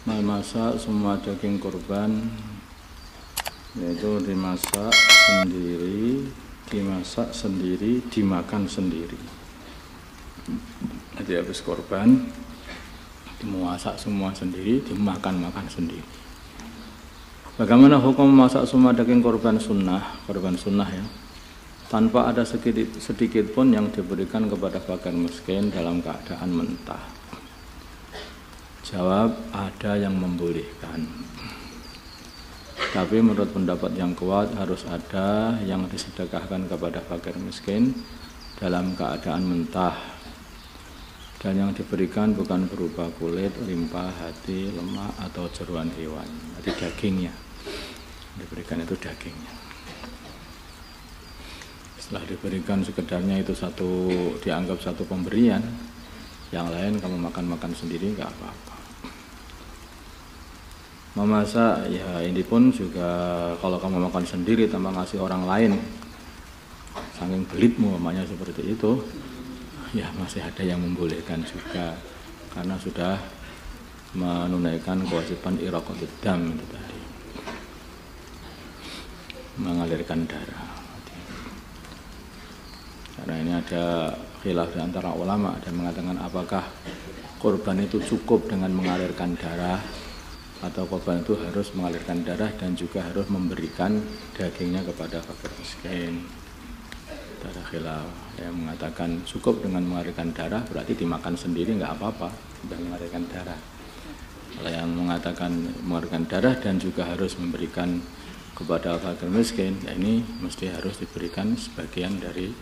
memasak semua daging kurban, yaitu dimasak sendiri, dimasak sendiri, dimakan sendiri. Jadi habis kurban dimasak semua sendiri, dimakan sendiri. Bagaimana hukum memasak semua daging kurban sunnah ya, tanpa ada sedikit pun yang diberikan kepada fakir miskin dalam keadaan mentah? Jawab, ada yang membolehkan. Tapi menurut pendapat yang kuat harus ada yang disedekahkan kepada fakir miskin dalam keadaan mentah. Dan yang diberikan bukan berupa kulit, limpa, hati, lemak, atau jeruan hewan. Jadi dagingnya. Diberikan itu dagingnya. Setelah diberikan sekedarnya itu dianggap satu pemberian. Yang lain kamu makan sendiri nggak apa-apa. Memasak ya ini pun juga kalau kamu makan sendiri tanpa ngasih orang lain, saking belitmu namanya seperti itu, ya masih ada yang membolehkan juga karena sudah menunaikan kewajiban iraqatud dam itu tadi, mengalirkan darah. Karena ini ada khilaf di antara ulama, ada yang mengatakan apakah kurban itu cukup dengan mengalirkan darah atau korban itu harus mengalirkan darah dan juga harus memberikan dagingnya kepada fakir miskin. Ada khilaf yang mengatakan cukup dengan mengalirkan darah berarti dimakan sendiri nggak apa-apa, sudah mengalirkan darah. Kalau yang mengatakan mengalirkan darah dan juga harus memberikan kepada fakir miskin, ya ini mesti harus diberikan sebagian dari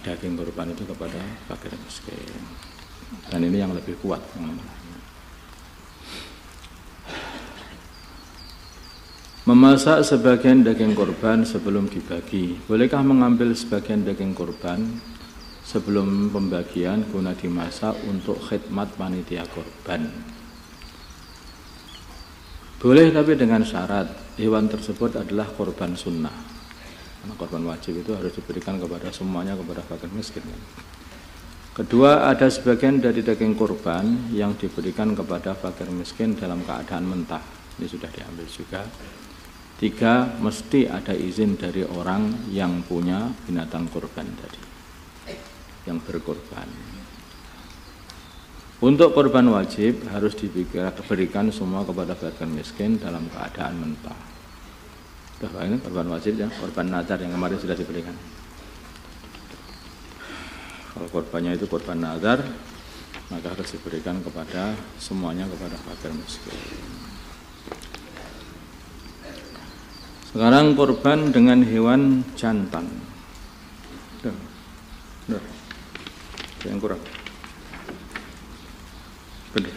daging korban itu kepada fakir miskin. Dan ini yang lebih kuat. Memasak sebagian daging korban sebelum dibagi. Bolehkah mengambil sebagian daging korban sebelum pembagian guna dimasak untuk khidmat panitia korban? Boleh, tapi dengan syarat hewan tersebut adalah korban sunnah. Karena korban wajib itu harus diberikan kepada semuanya kepada fakir miskin. Kedua, ada sebagian dari daging korban yang diberikan kepada fakir miskin dalam keadaan mentah. Ini sudah diambil juga. Tiga, mesti ada izin dari orang yang punya binatang kurban tadi, yang berkorban. Untuk korban wajib harus diberikan semua kepada fakir miskin dalam keadaan mentah. Ini korban wajib ya, korban nazar yang kemarin sudah diberikan. Kalau korbannya itu korban nazar, maka harus diberikan kepada semuanya kepada fakir miskin. Sekarang korban dengan hewan jantan. Yang kurang. Benar.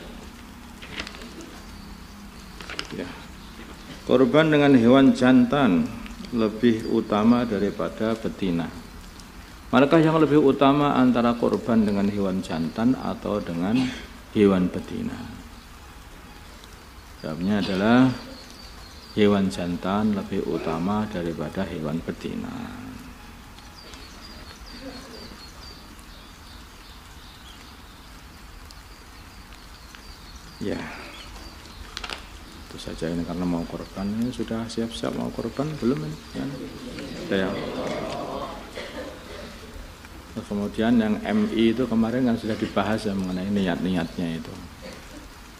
Ya. Korban dengan hewan jantan lebih utama daripada betina. Manakah yang lebih utama antara korban dengan hewan jantan atau dengan hewan betina? Jawabnya adalah hewan jantan lebih utama daripada hewan betina. Ya, itu saja ini karena mau korban. Ini sudah siap-siap mau korban belum ini? Ya. Ada yang. Kemudian yang MI itu kemarin kan sudah dibahas ya mengenai niat-niatnya itu.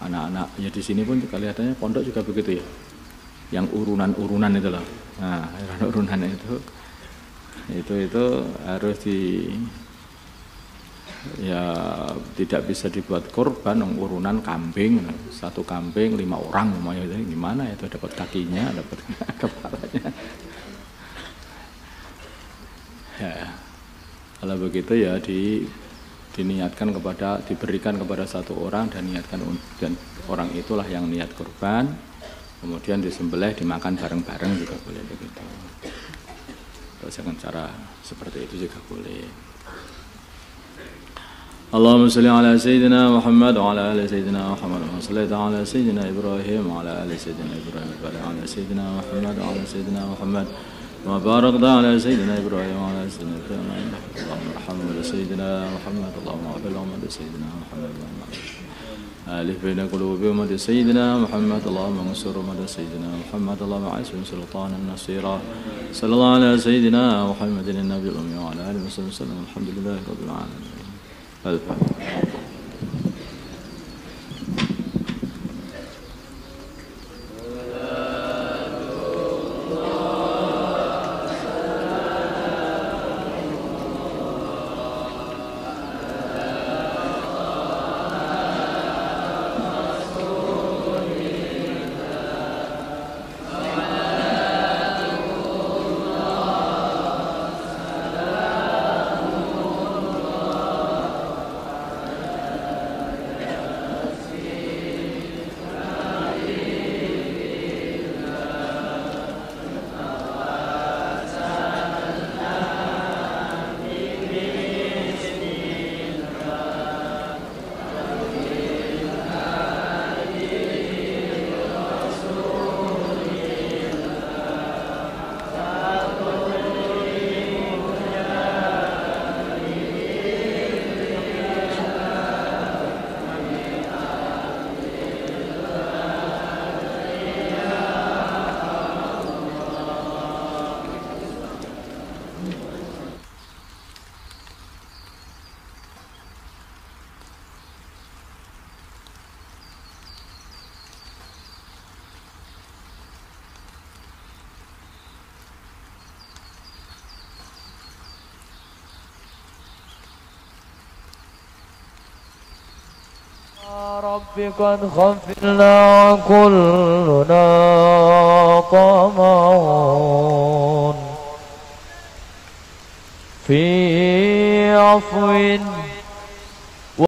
Anak-anak ya di sini pun kelihatannya pondok juga begitu ya. Yang urunan-urunan itu loh. Nah, urunan itu harus tidak bisa dibuat korban. Urunan kambing, satu kambing 5 orang namanya itu gimana itu dapat kakinya, dapat kepalanya. Ya, kalau begitu ya diberikan kepada satu orang dan orang itulah yang niat korban. Kemudian disembelih dimakan bareng-bareng juga boleh begitu. Terus dengan cara seperti itu juga boleh. Allahumma shalli ala sayyidina Muhammad wa ala ali sayyidina Muhammad wa salli ala sayyidina Ibrahim wa ala ali sayyidina Ibrahim wa ala sayyidina Muhammad wa ala sayyidina Muhammad wa barik ala sayyidina Ibrahim wa ala sayyidina Ibrahim. Allahumma arhamna sayyidina Muhammad Allahumma ighfir li sayyidina Muhammad. ألف بين قلوب أمة سيدنا محمد اللهم انصر أمة سيدنا محمد اللهم أعز سلطانا نصيرا صلى الله على سيدنا محمد النبي الأمي وعلى آله وصحبه وسلم الحمد لله رب العالمين. الفاتحة. رب قد خفلنا وكلنا طمعون في عفو